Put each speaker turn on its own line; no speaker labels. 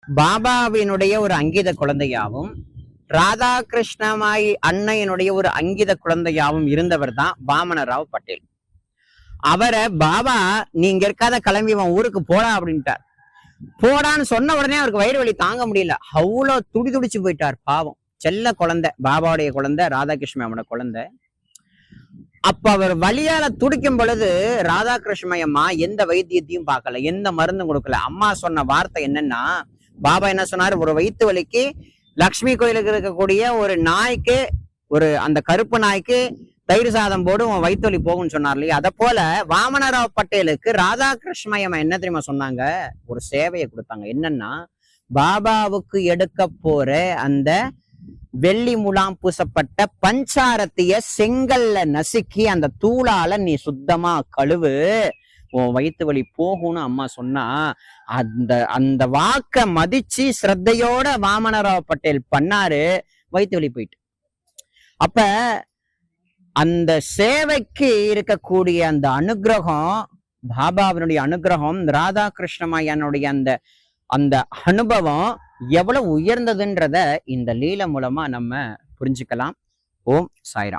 பாபாவினுடைய ஒரு அங்கித குழந்தையாவும் ராதாகிருஷ்ணமாயி அன்னையினுடைய ஒரு அங்கித குழந்தையாவும் இருந்தவர் தான் வாமனராவ் பட்டேல். அவரை பாபா நீங்க இருக்காத கிளம்பி அவன் ஊருக்கு போடா அப்படின்ட்டார். போடான்னு சொன்ன உடனே அவருக்கு வயிறு வலி தாங்க முடியல. அவ்வளவு துடிச்சு போயிட்டார். பாவம், செல்ல குழந்தை, பாபாவுடைய குழந்தை, ராதாகிருஷ்ணனோட குழந்தை. அப்ப அவர் வலியால துடிக்கும் பொழுது ராதாகிருஷ்ண அம்மா எந்த வைத்தியத்தையும் பார்க்கல, எந்த மருந்தும் கொடுக்கல. அம்மா சொன்ன வார்த்தை என்னன்னா, பாபா என்ன சொன்னாரு, ஒரு வயிற்று வலிக்கு லக்ஷ்மி கோயிலுக்கு இருக்கக்கூடிய ஒரு நாய்க்கு, ஒரு அந்த கருப்பு நாய்க்கு தயிர் சாதம் போடு உன் வயிற்று வலி போகும்னு சொன்னார் இல்லையா? அத போல வாமனராவ் பட்டேலுக்கு ராதாகிருஷ்ண அம்மா என்ன தெரியுமா சொன்னாங்க? ஒரு சேவையை கொடுத்தாங்க. என்னன்னா, பாபாவுக்கு எடுக்க போற அந்த வெள்ளி முலாம் பூசப்பட்ட பஞ்சாரத்திய செங்கல்ல நசுக்கி அந்த தூளால நீ சுத்தமா கழுவு, உன் வயிற்று வலி போகும்னு அம்மா சொன்னா, அந்த வாக்க மதிச்சு ஸ்ரத்தையோட வாமனராவ் பட்டேல் பண்ணாரு. வயிற்று வலி போயிட்டு. அப்ப அந்த சேவைக்கு இருக்கக்கூடிய அந்த அனுகிரகம், பாபாவினுடைய அனுகிரகம், ராதாகிருஷ்ணமாயனுடைய அந்த அனுபவம் எவ்வளவு உயர்ந்ததுன்றத இந்த லீலை மூலமா நம்ம புரிஞ்சுக்கலாம். ஓம் சாய்ராம்.